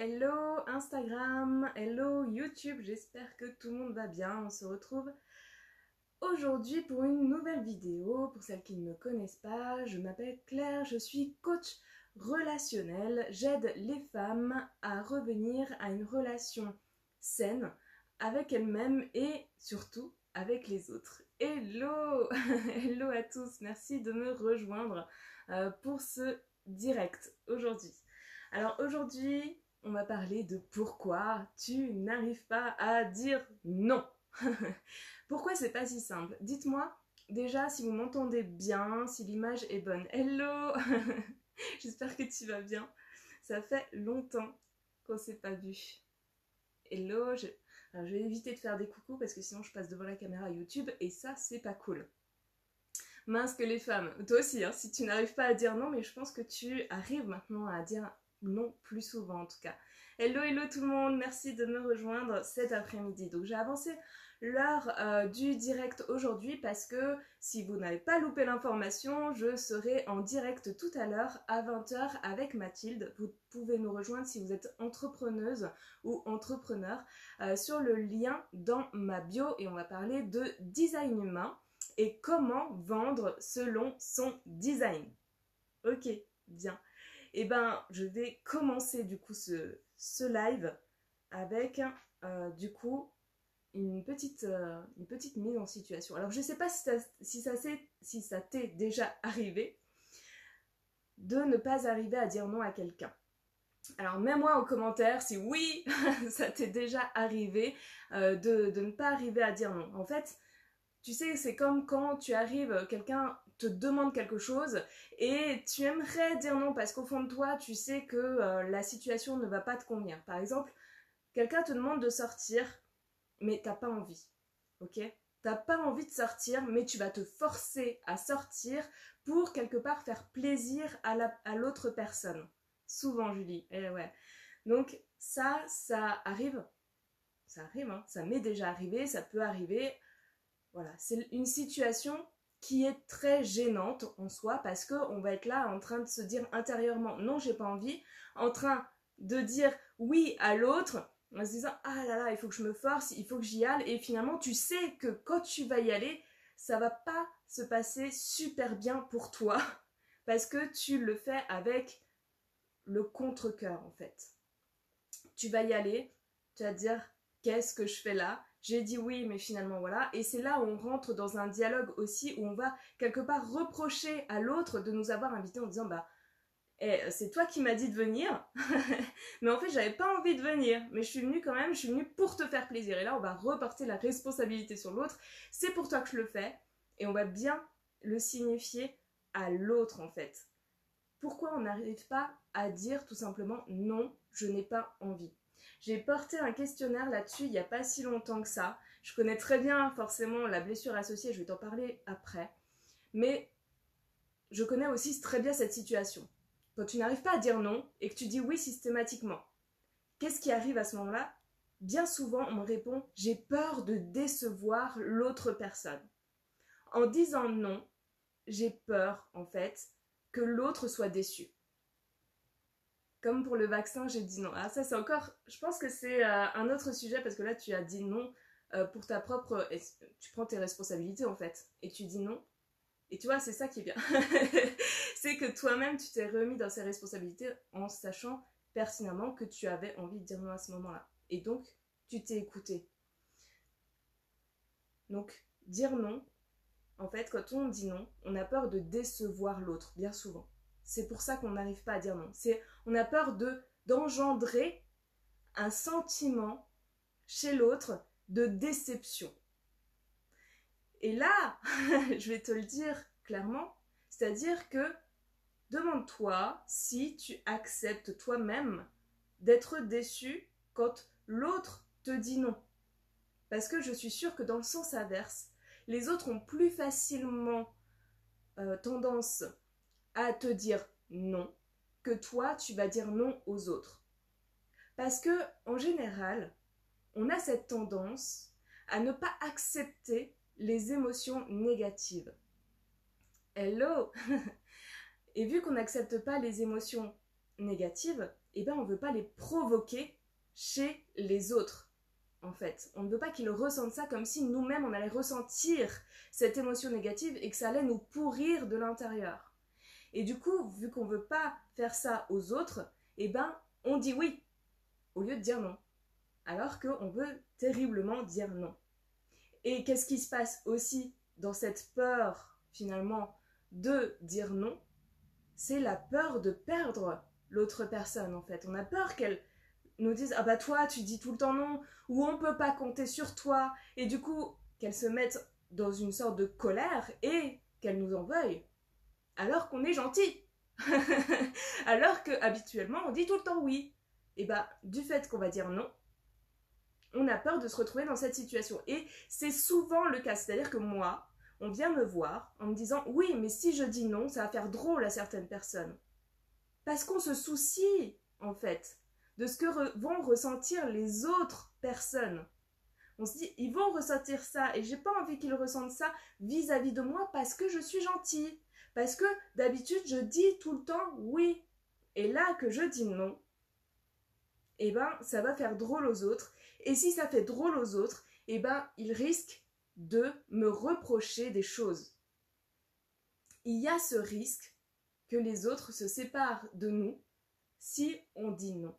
hello Instagram, hello YouTube, j'espère que tout le monde va bien. On se retrouve aujourd'hui pour une nouvelle vidéo. Pour celles qui ne me connaissent pas, je m'appelle Claire, je suis coach relationnel. J'aide les femmes à revenir à une relation saine avec elles-mêmes et surtout avec les autres. Hello hello à tous, merci de me rejoindre pour ce direct aujourd'hui. Alors aujourd'hui, on va parler de pourquoi tu n'arrives pas à dire non. Pourquoi c'est pas si simple? Dites-moi déjà si vous m'entendez bien, si l'image est bonne. Hello j'espère que tu vas bien. Ça fait longtemps qu'on s'est pas vu. Hello, alors, je vais éviter de faire des coucous parce que sinon je passe devant la caméra YouTube et ça c'est pas cool. Mince que les femmes, toi aussi, hein, si tu n'arrives pas à dire non, mais je pense que tu arrives maintenant à dire non plus souvent en tout cas. Hello tout le monde, merci de me rejoindre cet après-midi. Donc j'ai avancé l'heure du direct aujourd'hui parce que si vous n'avez pas loupé l'information, je serai en direct tout à l'heure à 20h avec Mathilde. Vous pouvez nous rejoindre si vous êtes entrepreneuse ou entrepreneur sur le lien dans ma bio et on va parler de design humain et comment vendre selon son design. Ok, bien. Et ben, je vais commencer du coup ce live avec du coup une petite mise en situation. Alors je sais pas si ça t'est déjà arrivé de ne pas arriver à dire non à quelqu'un. Alors mets-moi en commentaire si oui, ça t'est déjà arrivé de ne pas arriver à dire non. En fait, tu sais, c'est comme quand tu arrives, quelqu'un te demande quelque chose et tu aimerais dire non parce qu'au fond de toi, tu sais que la situation ne va pas te convenir. Par exemple, quelqu'un te demande de sortir, mais t'as pas envie, ok? T'as pas envie de sortir, mais tu vas te forcer à sortir pour quelque part faire plaisir à l'autre personne. Souvent, Julie, eh ouais. Donc ça arrive, hein, ça m'est déjà arrivé, ça peut arriver. Voilà, c'est une situation qui est très gênante en soi parce qu'on va être là en train de se dire intérieurement non, j'ai pas envie, en train de dire oui à l'autre en se disant ah là là, il faut que je me force, il faut que j'y aille et finalement tu sais que quand tu vas y aller, ça va pas se passer super bien pour toi parce que tu le fais avec le contre-cœur en fait. Tu vas y aller, tu vas te dire qu'est-ce que je fais là? J'ai dit oui, mais finalement voilà. Et c'est là où on rentre dans un dialogue aussi, où on va quelque part reprocher à l'autre de nous avoir invités en disant bah, c'est toi qui m'as dit de venir, mais en fait j'avais pas envie de venir, mais je suis venue quand même, je suis venue pour te faire plaisir. Et là on va reporter la responsabilité sur l'autre. C'est pour toi que je le fais, et on va bien le signifier à l'autre en fait. Pourquoi on n'arrive pas à dire tout simplement non, je n'ai pas envie? J'ai porté un questionnaire là-dessus il n'y a pas si longtemps que ça. Je connais très bien forcément la blessure associée, je vais t'en parler après. Mais je connais aussi très bien cette situation. Quand tu n'arrives pas à dire non et que tu dis oui systématiquement, qu'est-ce qui arrive à ce moment-là? Bien souvent, on me répond « j'ai peur de décevoir l'autre personne ». En disant non, j'ai peur en fait que l'autre soit déçu. Comme pour le vaccin, j'ai dit non. Ah, ça, c'est encore... Je pense que c'est un autre sujet parce que là, tu as dit non pour ta propre... Tu prends tes responsabilités, en fait. Et tu dis non. Et tu vois, c'est ça qui est bien. C'est que toi-même, tu t'es remis dans ces responsabilités en sachant pertinemment que tu avais envie de dire non à ce moment-là. Et donc, tu t'es écouté. Donc, dire non, en fait, quand on dit non, on a peur de décevoir l'autre, bien souvent. C'est pour ça qu'on n'arrive pas à dire non. On a peur d'engendrer un sentiment chez l'autre de déception. Et là, je vais te le dire clairement, c'est-à-dire que demande-toi si tu acceptes toi-même d'être déçu quand l'autre te dit non. Parce que je suis sûre que dans le sens inverse, les autres ont plus facilement tendance à te dire non que toi tu vas dire non aux autres. Parce que en général, on a cette tendance à ne pas accepter les émotions négatives. Hello. Et vu qu'on n'accepte pas les émotions négatives, eh ben on ne veut pas les provoquer chez les autres, en fait. On ne veut pas qu'ils ressentent ça comme si nous-mêmes on allait ressentir cette émotion négative et que ça allait nous pourrir de l'intérieur. Et du coup, vu qu'on ne veut pas faire ça aux autres, eh ben on dit oui, au lieu de dire non. Alors qu'on veut terriblement dire non. Et qu'est-ce qui se passe aussi dans cette peur, finalement, de dire non? C'est la peur de perdre l'autre personne, en fait. On a peur qu'elle nous dise « Ah bah toi, tu dis tout le temps non » ou « On peut pas compter sur toi » et du coup, qu'elle se mette dans une sorte de colère et qu'elle nous en veuille. Alors qu'on est gentil. Alors que habituellement on dit tout le temps oui. Et bah, du fait qu'on va dire non, on a peur de se retrouver dans cette situation. Et c'est souvent le cas. C'est-à-dire que moi, on vient me voir en me disant « Oui, mais si je dis non, ça va faire drôle à certaines personnes. » Parce qu'on se soucie, en fait, de ce que vont ressentir les autres personnes. On se dit « Ils vont ressentir ça et j'ai pas envie qu'ils ressentent ça vis-à-vis de moi parce que je suis gentille. » Parce que d'habitude, je dis tout le temps « Oui. » Et là que je dis « non », eh ben, ça va faire drôle aux autres. Et si ça fait drôle aux autres, eh ben, ils risquent de me reprocher des choses. Il y a ce risque que les autres se séparent de nous si on dit non.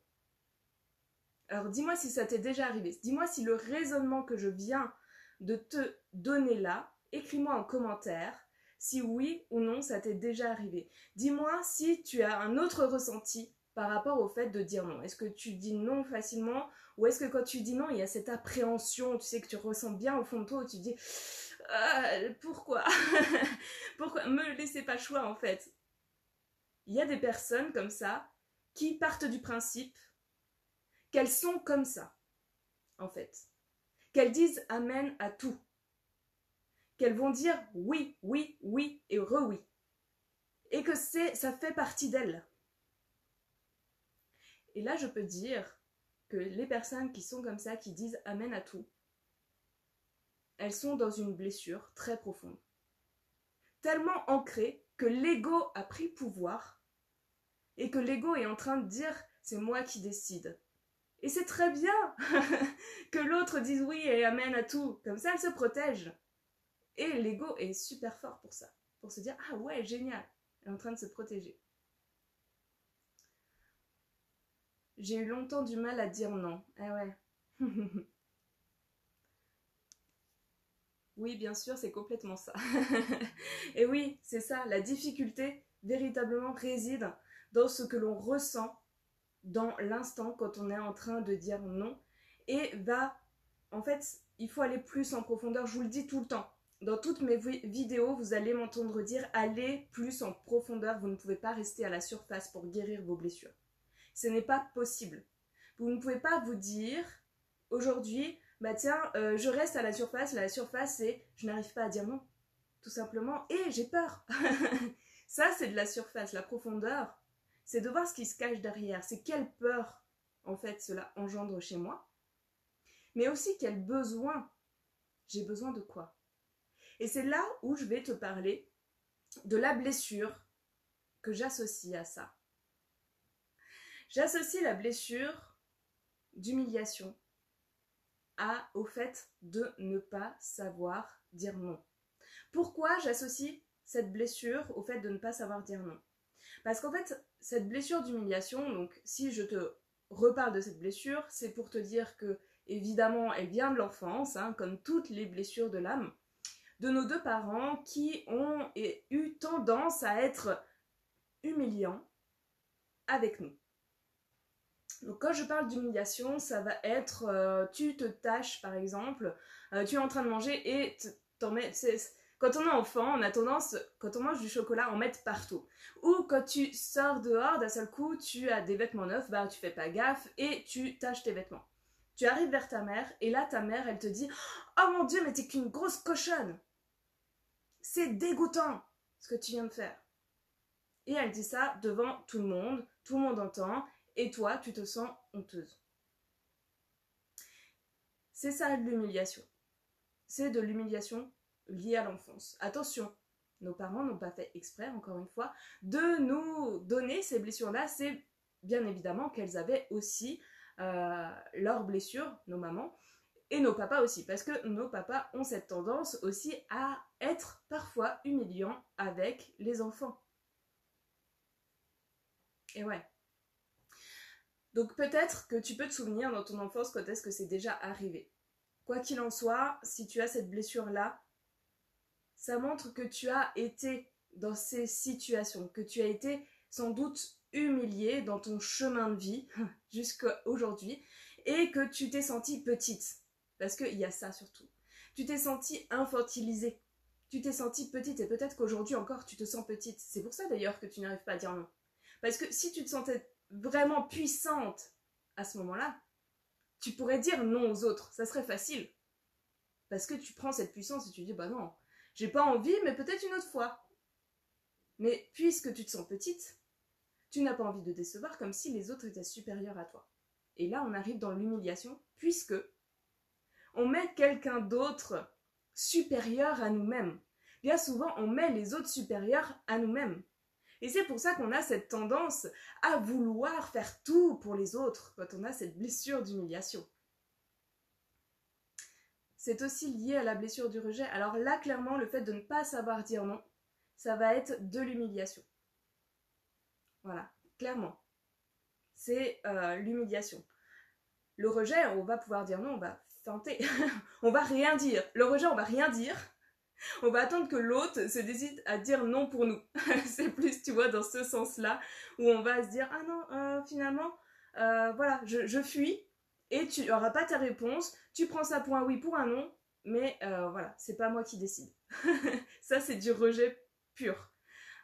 Alors dis-moi si ça t'est déjà arrivé. Dis-moi si le raisonnement que je viens de te donner là, écris-moi en commentaire si oui ou non ça t'est déjà arrivé. Dis-moi si tu as un autre ressenti par rapport au fait de dire non. Est-ce que tu dis non facilement ou est-ce que quand tu dis non, il y a cette appréhension, tu sais que tu ressens bien au fond de toi où tu dis pourquoi pourquoi me laissez pas le choix en fait. Il y a des personnes comme ça qui partent du principe qu'elles sont comme ça en fait. Qu'elles disent amen à tout. Qu'elles vont dire oui, oui, oui et re-oui. Et que ça fait partie d'elles. Et là, je peux dire que les personnes qui sont comme ça, qui disent amen à tout, elles sont dans une blessure très profonde. Tellement ancrée que l'ego a pris pouvoir et que l'ego est en train de dire c'est moi qui décide. Et c'est très bien que l'autre dise oui et amen à tout. Comme ça, elle se protège. Et l'ego est super fort pour ça. Pour se dire ah ouais, génial, elle est en train de se protéger. J'ai eu longtemps du mal à dire non. Ah ouais. Oui, bien sûr, c'est complètement ça. Et oui, c'est ça. La difficulté, véritablement, réside dans ce que l'on ressent dans l'instant quand on est en train de dire non. Et en fait, il faut aller plus en profondeur. Je vous le dis tout le temps. Dans toutes mes vidéos, vous allez m'entendre dire allez plus en profondeur. Vous ne pouvez pas rester à la surface pour guérir vos blessures. Ce n'est pas possible. Vous ne pouvez pas vous dire aujourd'hui, bah tiens, je reste à la surface c'est je n'arrive pas à dire non, tout simplement, et j'ai peur. Ça, c'est de la surface. La profondeur, c'est de voir ce qui se cache derrière. C'est quelle peur, en fait, cela engendre chez moi. Mais aussi quel besoin. J'ai besoin de quoi? Et c'est là où je vais te parler de la blessure que j'associe à ça. J'associe la blessure d'humiliation au fait de ne pas savoir dire non. Pourquoi j'associe cette blessure au fait de ne pas savoir dire non? Parce qu'en fait, cette blessure d'humiliation, donc si je te reparle de cette blessure, c'est pour te dire que, évidemment, elle vient de l'enfance, hein, comme toutes les blessures de l'âme, de nos deux parents qui ont eu tendance à être humiliants avec nous. Donc quand je parle d'humiliation, ça va être tu te tâches par exemple, tu es en train de manger et t'en mets... Quand on est enfant, on a tendance, quand on mange du chocolat, à en mettre partout. Ou quand tu sors dehors, d'un seul coup, tu as des vêtements neufs, bah tu fais pas gaffe et tu tâches tes vêtements. Tu arrives vers ta mère et là ta mère elle te dit « Oh mon Dieu, mais t'es qu'une grosse cochonne !» C'est dégoûtant ce que tu viens de faire. Et elle dit ça devant tout le monde entend. Et toi, tu te sens honteuse. C'est ça l'humiliation. C'est de l'humiliation liée à l'enfance. Attention, nos parents n'ont pas fait exprès, encore une fois, de nous donner ces blessures-là. C'est bien évidemment qu'elles avaient aussi leurs blessures, nos mamans, et nos papas aussi, parce que nos papas ont cette tendance aussi à être parfois humiliants avec les enfants. Et ouais. Donc peut-être que tu peux te souvenir dans ton enfance quand est-ce que c'est déjà arrivé. Quoi qu'il en soit, si tu as cette blessure-là, ça montre que tu as été dans ces situations, que tu as été sans doute humiliée dans ton chemin de vie jusqu'à aujourd'hui et que tu t'es sentie petite. Parce qu'il y a ça surtout. Tu t'es sentie infantilisée. Tu t'es sentie petite et peut-être qu'aujourd'hui encore tu te sens petite. C'est pour ça d'ailleurs que tu n'arrives pas à dire non. Parce que si tu te sentais vraiment puissante à ce moment-là, tu pourrais dire non aux autres. Ça serait facile. Parce que tu prends cette puissance et tu dis bah non, j'ai pas envie mais peut-être une autre fois. Mais puisque tu te sens petite, tu n'as pas envie de décevoir comme si les autres étaient supérieurs à toi. Et là, on arrive dans l'humiliation, puisque on met quelqu'un d'autre supérieur à nous-mêmes. Bien souvent, on met les autres supérieurs à nous-mêmes. Et c'est pour ça qu'on a cette tendance à vouloir faire tout pour les autres quand on a cette blessure d'humiliation. C'est aussi lié à la blessure du rejet. Alors là, clairement, le fait de ne pas savoir dire non, ça va être de l'humiliation. Voilà, clairement. C'est l'humiliation. Le rejet, on va pouvoir dire non, on va feinter. On va rien dire. Le rejet, on va rien dire. On va attendre que l'autre se décide à dire non pour nous. C'est plus, tu vois, dans ce sens-là, où on va se dire, ah non, finalement, voilà, je fuis, et tu n'auras pas ta réponse, tu prends ça pour un oui, pour un non, mais voilà, c'est pas moi qui décide. Ça, c'est du rejet pur.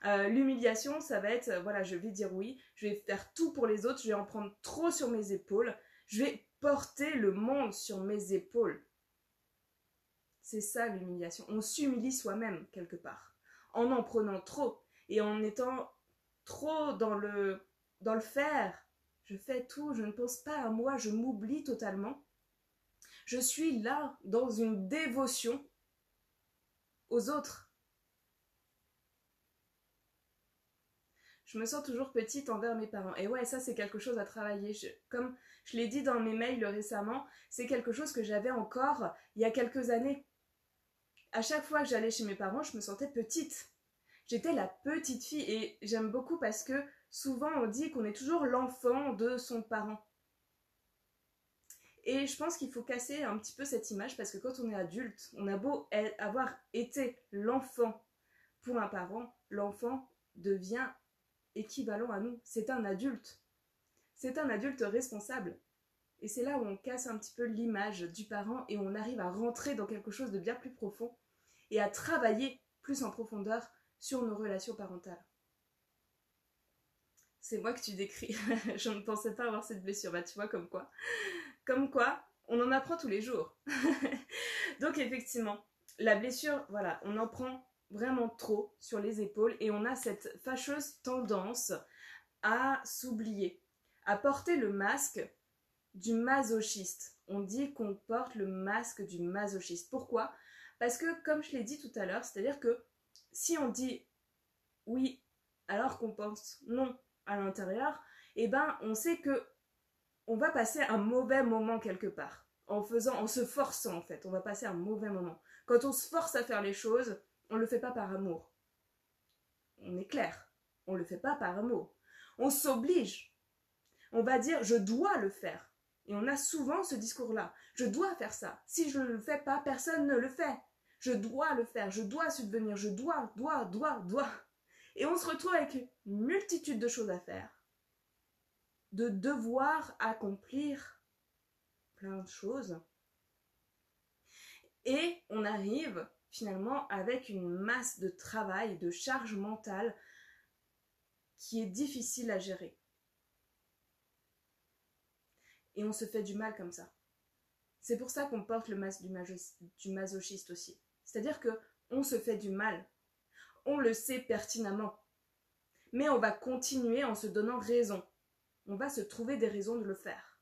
L'humiliation, ça va être, voilà, je vais dire oui, je vais faire tout pour les autres, je vais en prendre trop sur mes épaules, je vais porter le monde sur mes épaules. C'est ça l'humiliation. On s'humilie soi-même quelque part, en prenant trop et en étant trop dans le faire. Je fais tout, je ne pense pas à moi, je m'oublie totalement. Je suis là dans une dévotion aux autres. Je me sens toujours petite envers mes parents. Et ouais, ça c'est quelque chose à travailler. Comme je l'ai dit dans mes mails récemment, c'est quelque chose que j'avais encore il y a quelques années. À chaque fois que j'allais chez mes parents, je me sentais petite. J'étais la petite fille et j'aime beaucoup parce que souvent on dit qu'on est toujours l'enfant de son parent. Et je pense qu'il faut casser un petit peu cette image parce que quand on est adulte, on a beau avoir été l'enfant pour un parent, l'enfant devient équivalent à nous. C'est un adulte. C'est un adulte responsable. Et c'est là où on casse un petit peu l'image du parent et on arrive à rentrer dans quelque chose de bien plus profond et à travailler plus en profondeur sur nos relations parentales. C'est moi que tu décris. Je ne pensais pas avoir cette blessure. Bah tu vois, comme quoi. Comme quoi, on en apprend tous les jours. Donc effectivement, la blessure, voilà, on en prend vraiment trop sur les épaules et on a cette fâcheuse tendance à s'oublier, à porter le masque du masochiste. On dit qu'on porte le masque du masochiste. Pourquoi ? Parce que, comme je l'ai dit tout à l'heure, c'est-à-dire que si on dit oui alors qu'on pense non à l'intérieur, eh ben on sait que on va passer un mauvais moment quelque part. En se forçant en fait, on va passer un mauvais moment. Quand on se force à faire les choses, on ne le fait pas par amour. On est clair, on ne le fait pas par amour. On s'oblige. On va dire je dois le faire. Et on a souvent ce discours-là. Je dois faire ça. Si je ne le fais pas, personne ne le fait. Je dois le faire. Je dois subvenir. Je dois. Et on se retrouve avec une multitude de choses à faire. De devoirs à accomplir. Plein de choses. Et on arrive finalement avec une masse de travail, de charge mentale qui est difficile à gérer. Et on se fait du mal comme ça. C'est pour ça qu'on porte le masque du masochiste aussi. C'est-à-dire qu'on se fait du mal. On le sait pertinemment. Mais on va continuer en se donnant raison. On va se trouver des raisons de le faire.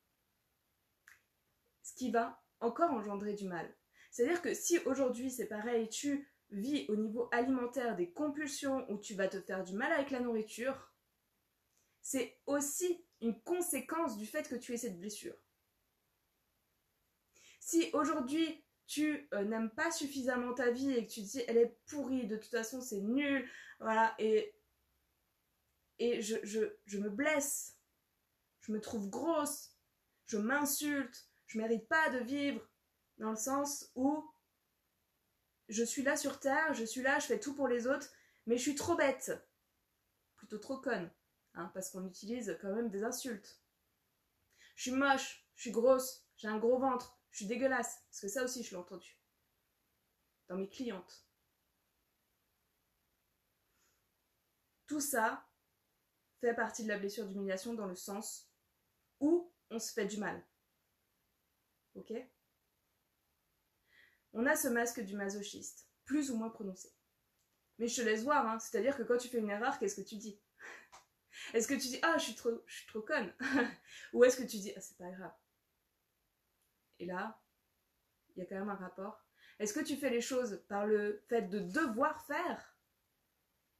Ce qui va encore engendrer du mal. C'est-à-dire que si aujourd'hui c'est pareil, tu vis au niveau alimentaire des compulsions où tu vas te faire du mal avec la nourriture, c'est aussi une conséquence du fait que tu aies cette blessure. Si aujourd'hui tu n'aimes pas suffisamment ta vie et que tu te dis elle est pourrie, de toute façon c'est nul, voilà, et je me blesse, je me trouve grosse, je m'insulte, je mérite pas de vivre, dans le sens où je suis là sur Terre, je suis là, je fais tout pour les autres, mais je suis trop bête, plutôt trop conne, hein, parce qu'on utilise quand même des insultes. Je suis moche, je suis grosse, j'ai un gros ventre, je suis dégueulasse, parce que ça aussi je l'ai entendu dans mes clientes. Tout ça fait partie de la blessure d'humiliation dans le sens où on se fait du mal. Ok ? On a ce masque du masochiste, plus ou moins prononcé. Mais je te laisse voir, hein, c'est-à-dire que quand tu fais une erreur, qu'est-ce que tu dis ? Est-ce que tu dis « Ah, je suis trop conne » ou est-ce que tu dis « Ah, c'est pas grave » ? Et là, il y a quand même un rapport. Est-ce que tu fais les choses par le fait de devoir faire ?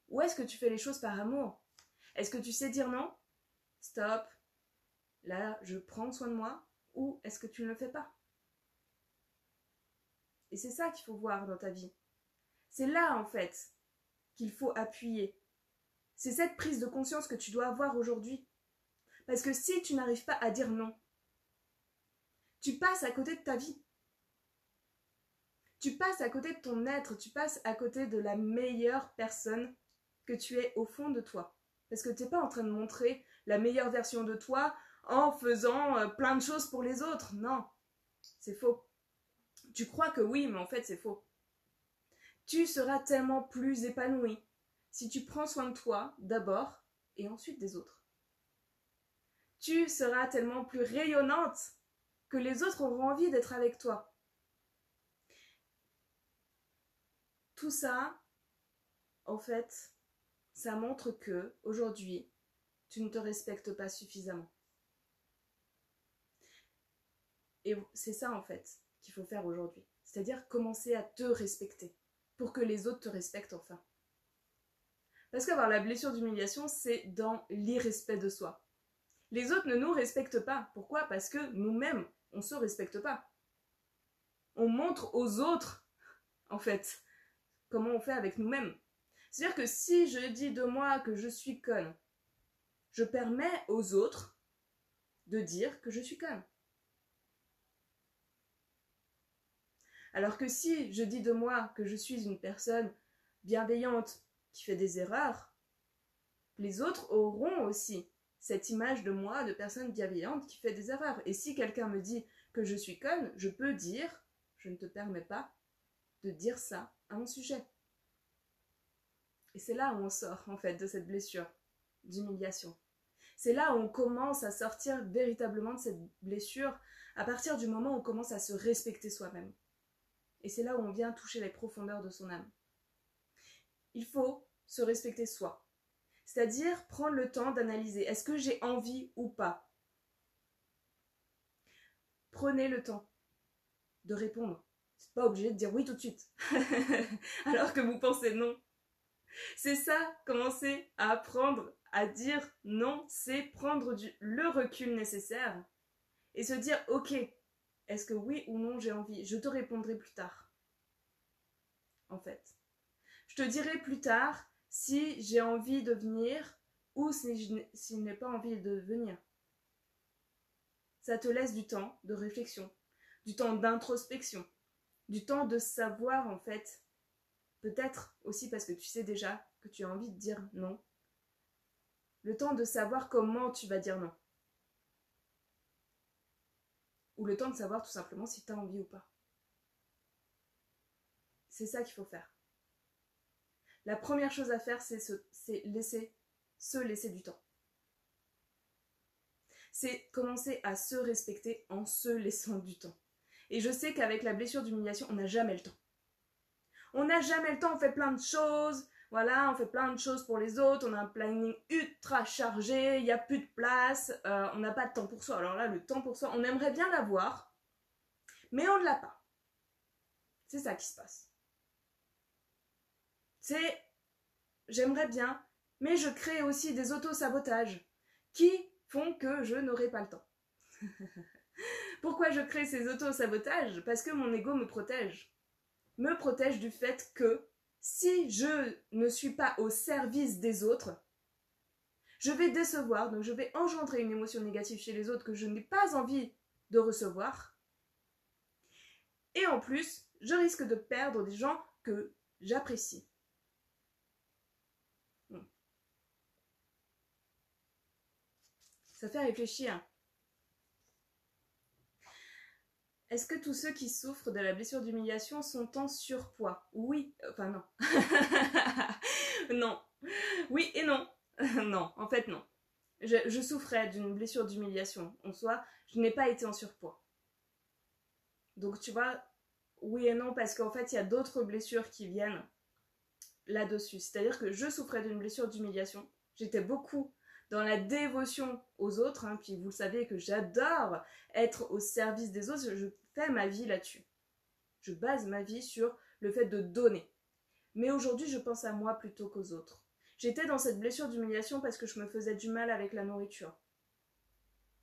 Ou est-ce que tu fais les choses par amour ? Est-ce que tu sais dire non ? Stop. Là, je prends soin de moi. Ou est-ce que tu ne le fais pas ? Et c'est ça qu'il faut voir dans ta vie. C'est là, en fait, qu'il faut appuyer. C'est cette prise de conscience que tu dois avoir aujourd'hui. Parce que si tu n'arrives pas à dire non, tu passes à côté de ta vie. Tu passes à côté de ton être, tu passes à côté de la meilleure personne que tu es au fond de toi. Parce que tu n'es pas en train de montrer la meilleure version de toi en faisant plein de choses pour les autres. Non, c'est faux. Tu crois que oui, mais en fait c'est faux. Tu seras tellement plus épanoui si tu prends soin de toi d'abord et ensuite des autres. Tu seras tellement plus rayonnante que les autres auront envie d'être avec toi. Tout ça, en fait, ça montre que aujourd'hui, tu ne te respectes pas suffisamment. Et c'est ça, en fait, qu'il faut faire aujourd'hui. C'est-à-dire commencer à te respecter pour que les autres te respectent enfin. Parce qu'avoir la blessure d'humiliation, c'est dans l'irrespect de soi. Les autres ne nous respectent pas. Pourquoi ? Parce que nous-mêmes, on ne se respecte pas. On montre aux autres, en fait, comment on fait avec nous-mêmes. C'est-à-dire que si je dis de moi que je suis conne, je permets aux autres de dire que je suis conne. Alors que si je dis de moi que je suis une personne bienveillante qui fait des erreurs, les autres auront aussi cette image de moi, de personne bienveillante qui fait des erreurs. Et si quelqu'un me dit que je suis conne, je peux dire « je ne te permets pas de dire ça à mon sujet ». Et c'est là où on sort en fait de cette blessure d'humiliation. C'est là où on commence à sortir véritablement de cette blessure à partir du moment où on commence à se respecter soi-même. Et c'est là où on vient toucher les profondeurs de son âme. Il faut se respecter soi. C'est-à-dire prendre le temps d'analyser. Est-ce que j'ai envie ou pas ? Prenez le temps de répondre. Vous n'êtes pas obligé de dire oui tout de suite. Alors que vous pensez non. C'est ça, commencer à apprendre à dire non, c'est prendre le recul nécessaire et se dire ok, est-ce que oui ou non j'ai envie ? Je te répondrai plus tard. En fait. Je te dirai plus tard si j'ai envie de venir ou si je n'ai pas envie de venir. Ça te laisse du temps de réflexion, du temps d'introspection, du temps de savoir en fait, peut-être aussi parce que tu sais déjà que tu as envie de dire non, le temps de savoir comment tu vas dire non. Ou le temps de savoir tout simplement si tu as envie ou pas. C'est ça qu'il faut faire. La première chose à faire, c'est se laisser du temps. C'est commencer à se respecter en se laissant du temps. Et je sais qu'avec la blessure d'humiliation, on n'a jamais le temps. On n'a jamais le temps, on fait plein de choses, voilà, on fait plein de choses pour les autres, on a un planning ultra chargé, il n'y a plus de place, on n'a pas de temps pour soi. Alors là, le temps pour soi, on aimerait bien l'avoir, mais on ne l'a pas. C'est ça qui se passe. J'aimerais bien, mais je crée aussi des auto-sabotages qui font que je n'aurai pas le temps. Pourquoi je crée ces auto-sabotages? Parce que mon ego me protège. Me protège du fait que si je ne suis pas au service des autres, je vais décevoir, donc je vais engendrer une émotion négative chez les autres que je n'ai pas envie de recevoir. Et en plus, je risque de perdre des gens que j'apprécie. Ça fait réfléchir. Est-ce que tous ceux qui souffrent de la blessure d'humiliation sont en surpoids? Oui, enfin non. Non. Oui et non. Non, en fait non. Je souffrais d'une blessure d'humiliation. En soi, je n'ai pas été en surpoids. Donc tu vois, oui et non, parce qu'en fait, il y a d'autres blessures qui viennent là-dessus. C'est-à-dire que je souffrais d'une blessure d'humiliation. J'étais beaucoup dans la dévotion aux autres, hein, puis vous savez que j'adore être au service des autres, je fais ma vie là-dessus. Je base ma vie sur le fait de donner. Mais aujourd'hui, je pense à moi plutôt qu'aux autres. J'étais dans cette blessure d'humiliation parce que je me faisais du mal avec la nourriture.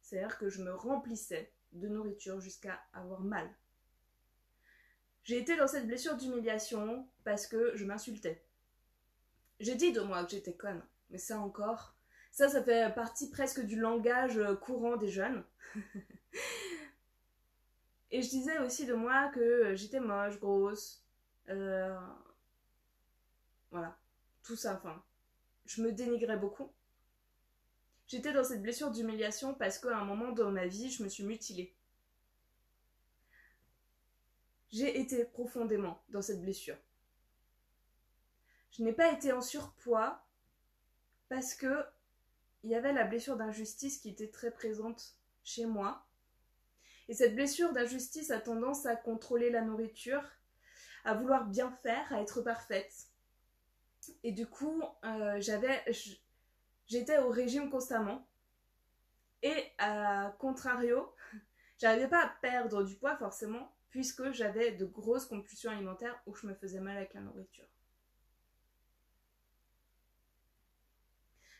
C'est-à-dire que je me remplissais de nourriture jusqu'à avoir mal. J'ai été dans cette blessure d'humiliation parce que je m'insultais. J'ai dit de moi que j'étais conne, mais ça encore... Ça fait partie presque du langage courant des jeunes. Et je disais aussi de moi que j'étais moche, grosse. Voilà. Tout ça, enfin. Je me dénigrais beaucoup. J'étais dans cette blessure d'humiliation parce qu'à un moment dans ma vie, je me suis mutilée. J'ai été profondément dans cette blessure. Je n'ai pas été en surpoids parce que il y avait la blessure d'injustice qui était très présente chez moi. Et cette blessure d'injustice a tendance à contrôler la nourriture, à vouloir bien faire, à être parfaite. Et du coup, j'étais au régime constamment. Et à contrario, j'arrivais pas à perdre du poids forcément, puisque j'avais de grosses compulsions alimentaires où je me faisais mal avec la nourriture.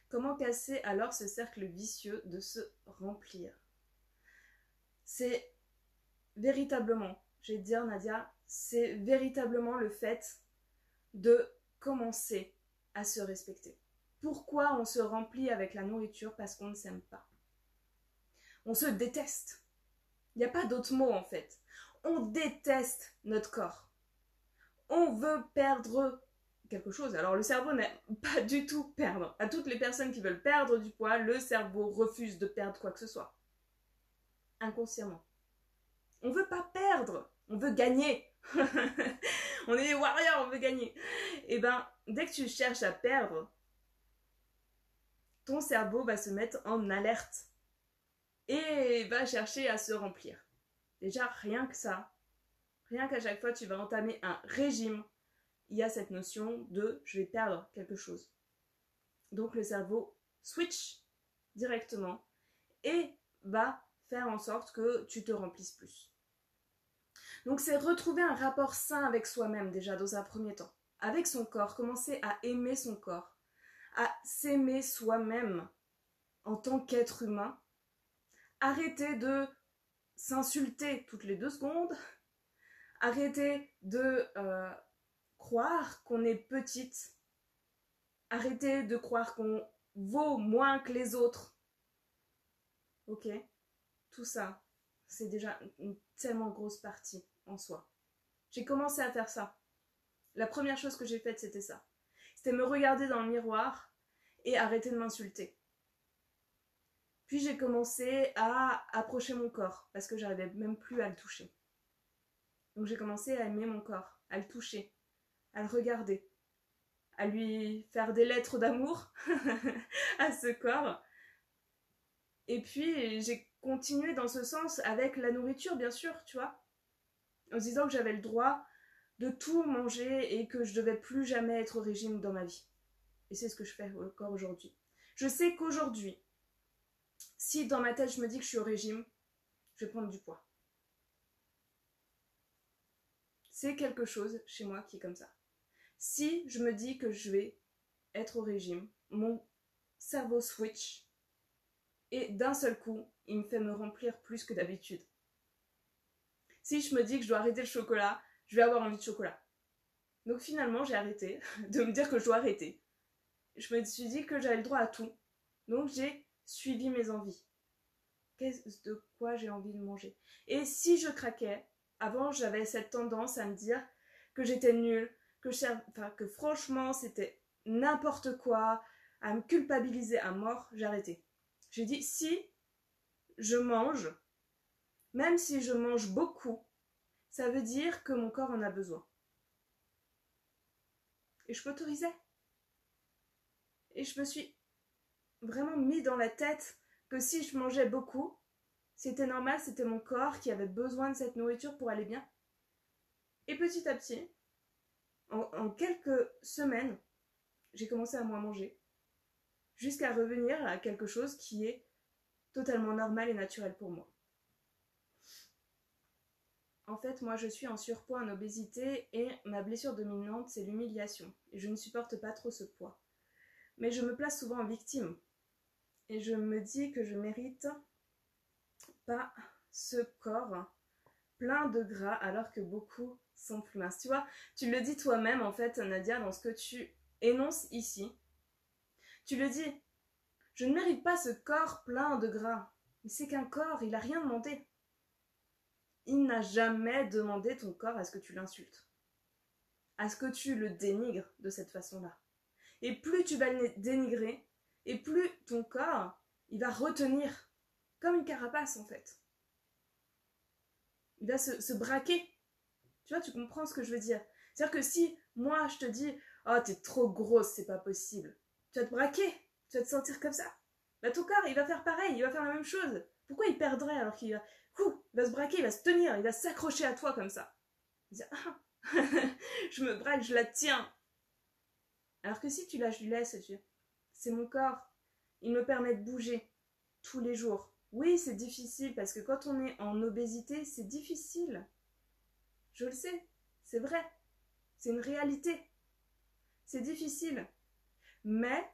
Comment casser alors ce cercle vicieux de se remplir? C'est véritablement, je vais te dire Nadia, c'est véritablement le fait de commencer à se respecter. Pourquoi on se remplit avec la nourriture? Parce qu'on ne s'aime pas. On se déteste. Il n'y a pas d'autre mot en fait. On déteste notre corps. On veut perdre quelque chose. Alors le cerveau n'aime pas du tout perdre. À toutes les personnes qui veulent perdre du poids, le cerveau refuse de perdre quoi que ce soit. Inconsciemment. On veut pas perdre, on veut gagner. On est des warriors, on veut gagner. Et ben, dès que tu cherches à perdre, ton cerveau va se mettre en alerte et va chercher à se remplir. Déjà, rien que ça, rien qu'à chaque fois tu vas entamer un régime, il y a cette notion de je vais perdre quelque chose. Donc le cerveau switch directement et va faire en sorte que tu te remplisses plus. Donc c'est retrouver un rapport sain avec soi-même déjà dans un premier temps, avec son corps, commencer à aimer son corps, à s'aimer soi-même en tant qu'être humain, arrêter de s'insulter toutes les 2 secondes, arrêter de croire qu'on est petite, arrêter de croire qu'on vaut moins que les autres. Ok? Tout ça, c'est déjà une tellement grosse partie en soi. J'ai commencé à faire ça. La première chose que j'ai faite, c'était ça. C'était me regarder dans le miroir et arrêter de m'insulter. Puis j'ai commencé à approcher mon corps parce que j'arrivais même plus à le toucher. Donc j'ai commencé à aimer mon corps, à le toucher, à le regarder, à lui faire des lettres d'amour à ce corps. Et puis j'ai continué dans ce sens avec la nourriture, bien sûr, tu vois, en se disant que j'avais le droit de tout manger et que je devais plus jamais être au régime dans ma vie. Et c'est ce que je fais encore aujourd'hui. Je sais qu'aujourd'hui, si dans ma tête je me dis que je suis au régime, je vais prendre du poids. C'est quelque chose chez moi qui est comme ça. Si je me dis que je vais être au régime, mon cerveau switch et d'un seul coup, il me fait me remplir plus que d'habitude. Si je me dis que je dois arrêter le chocolat, je vais avoir envie de chocolat. Donc finalement, j'ai arrêté de me dire que je dois arrêter. Je me suis dit que j'avais le droit à tout. Donc j'ai suivi mes envies. De quoi j'ai envie de manger. Et si je craquais, avant j'avais cette tendance à me dire que j'étais nulle, que franchement c'était n'importe quoi, à me culpabiliser à mort, j'ai arrêté. J'ai dit si je mange, même si je mange beaucoup, ça veut dire que mon corps en a besoin. Et je m'autorisais. Et je me suis vraiment mis dans la tête que si je mangeais beaucoup, c'était normal, c'était mon corps qui avait besoin de cette nourriture pour aller bien. Et petit à petit, en quelques semaines, j'ai commencé à moins manger, jusqu'à revenir à quelque chose qui est totalement normal et naturel pour moi. En fait, moi je suis en surpoids, en obésité, et ma blessure dominante, c'est l'humiliation. Et je ne supporte pas trop ce poids. Mais je me place souvent en victime. Et je me dis que je mérite pas ce corps plein de gras alors que beaucoup sont plus minces. Tu vois, tu le dis toi-même en fait, Nadia, dans ce que tu énonces ici. Tu le dis, je ne mérite pas ce corps plein de gras. Mais c'est qu'un corps, il n'a rien demandé. Il n'a jamais demandé ton corps à ce que tu l'insultes, à ce que tu le dénigres de cette façon-là. Et plus tu vas le dénigrer, et plus ton corps, il va retenir, comme une carapace en fait. Il va se braquer. Tu vois, tu comprends ce que je veux dire. C'est-à-dire que si moi je te dis « Oh, t'es trop grosse, c'est pas possible », tu vas te braquer, tu vas te sentir comme ça. Bah, ton corps, il va faire pareil, il va faire la même chose. Pourquoi il perdrait alors qu'il va se braquer, il va se tenir, il va s'accrocher à toi comme ça. Il va dire « Ah, je me braque, je la tiens ». Alors que si tu lâches du laisses, c'est mon corps. Il me permet de bouger tous les jours. Oui, c'est difficile parce que quand on est en obésité, c'est difficile. Je le sais, c'est vrai. C'est une réalité. C'est difficile. Mais,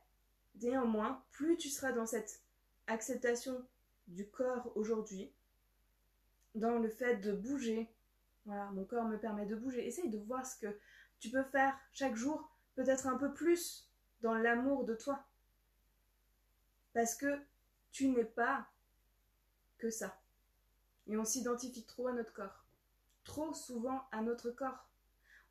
néanmoins, plus tu seras dans cette acceptation du corps aujourd'hui, dans le fait de bouger, voilà, mon corps me permet de bouger. Essaye de voir ce que tu peux faire chaque jour, peut-être un peu plus dans l'amour de toi. Parce que tu n'es pas que ça. Et on s'identifie trop à notre corps. Trop souvent à notre corps.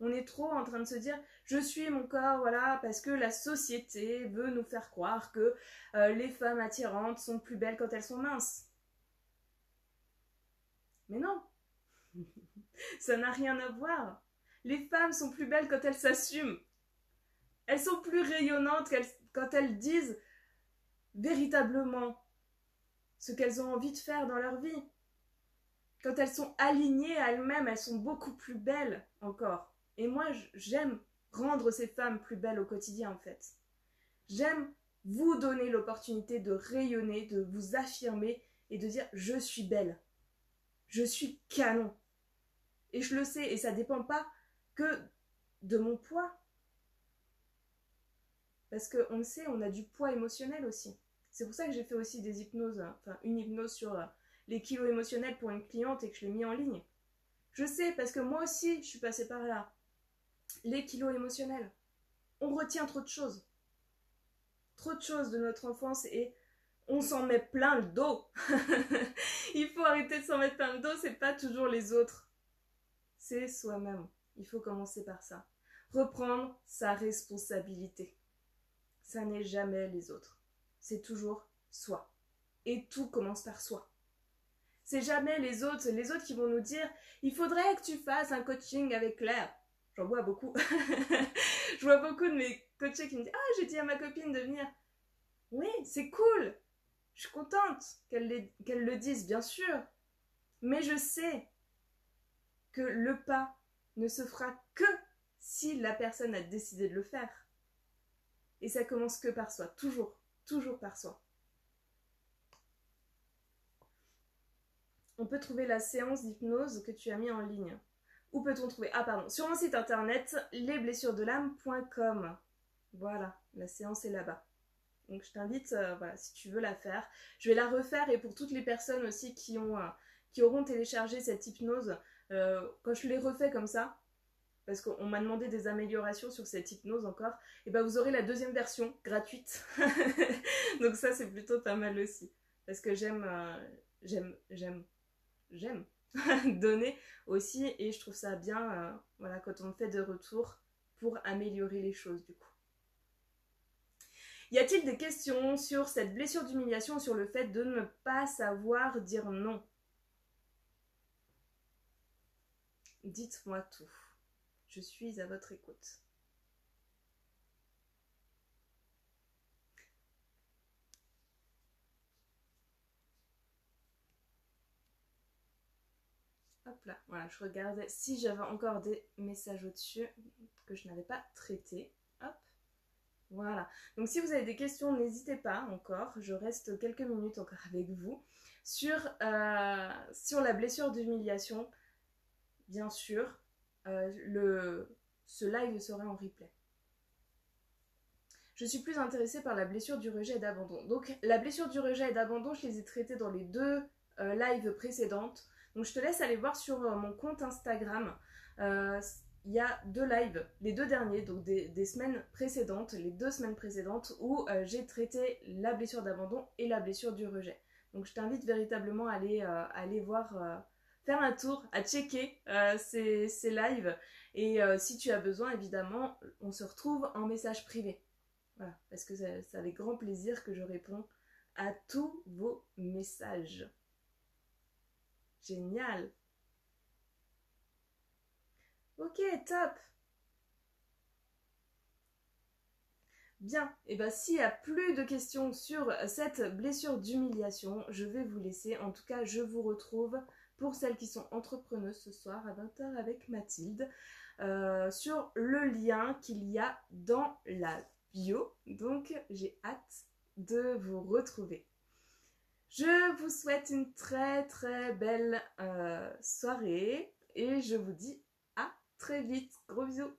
On est trop en train de se dire « je suis mon corps », voilà, parce que la société veut nous faire croire que les femmes attirantes sont plus belles quand elles sont minces. Mais non, ça n'a rien à voir. Les femmes sont plus belles quand elles s'assument. Elles sont plus rayonnantes quand elles disent véritablement ce qu'elles ont envie de faire dans leur vie. Quand elles sont alignées à elles-mêmes, elles sont beaucoup plus belles encore. Et moi, j'aime rendre ces femmes plus belles au quotidien, en fait. J'aime vous donner l'opportunité de rayonner, de vous affirmer et de dire « je suis belle, je suis canon ». Et je le sais, et ça ne dépend pas que de mon poids. Parce qu'on le sait, on a du poids émotionnel aussi. C'est pour ça que j'ai fait aussi des hypnoses, enfin une hypnose sur les kilos émotionnels pour une cliente et que je l'ai mis en ligne. Je sais, parce que moi aussi, je suis passée par là. Les kilos émotionnels. On retient trop de choses. Trop de choses de notre enfance et on s'en met plein le dos. Il faut arrêter de s'en mettre plein le dos, c'est pas toujours les autres. C'est soi-même. Il faut commencer par ça. Reprendre sa responsabilité. Ça n'est jamais les autres. C'est toujours soi. Et tout commence par soi. C'est jamais les autres qui vont nous dire « il faudrait que tu fasses un coaching avec Claire ». J'en vois beaucoup. Je vois beaucoup de mes coachés qui me disent « ah, j'ai dit à ma copine de venir ». Oui, c'est cool. Je suis contente qu'elle le dise, bien sûr. Mais je sais que le pas ne se fera que si la personne a décidé de le faire. Et ça commence que par soi, toujours, toujours par soi. On peut trouver la séance d'hypnose que tu as mis en ligne. Où peut-on trouver? Ah pardon, sur mon site internet lesblessuresdelame.com. Voilà, la séance est là-bas. Donc je t'invite, voilà, si tu veux la faire. Je vais la refaire et pour toutes les personnes aussi qui auront téléchargé cette hypnose, quand je l'ai refait comme ça, parce qu'on m'a demandé des améliorations sur cette hypnose encore, et ben vous aurez la deuxième version gratuite. Donc ça c'est plutôt pas mal aussi. Parce que j'aime donner aussi et je trouve ça bien voilà, quand on me fait de retour pour améliorer les choses du coup. Y a-t-il des questions sur cette blessure d'humiliation, sur le fait de ne pas savoir dire non? Dites-moi tout. Je suis à votre écoute. Hop là, voilà, je regardais si j'avais encore des messages au-dessus que je n'avais pas traités. Hop, voilà. Donc si vous avez des questions, n'hésitez pas encore. Je reste quelques minutes encore avec vous sur la blessure d'humiliation. Bien sûr, ce live sera en replay. Je suis plus intéressée par la blessure du rejet et d'abandon. Donc la blessure du rejet et d'abandon, je les ai traitées dans les 2 lives précédentes. Donc je te laisse aller voir sur mon compte Instagram. Il y a 2 lives, les 2 derniers, donc des semaines précédentes, les 2 semaines précédentes, où j'ai traité la blessure d'abandon et la blessure du rejet. Donc je t'invite véritablement à aller voir, faire un tour, à checker ces lives. Et si tu as besoin, évidemment, on se retrouve en message privé. Voilà, parce que c'est avec grand plaisir que je réponds à tous vos messages. Génial. Ok, top. Bien, et bien s'il n'y a plus de questions sur cette blessure d'humiliation, je vais vous laisser. En tout cas, je vous retrouve pour celles qui sont entrepreneuses ce soir à 20h avec Mathilde sur le lien qu'il y a dans la bio. Donc, j'ai hâte de vous retrouver. Je vous souhaite une très très belle soirée et je vous dis à très vite. Gros bisous.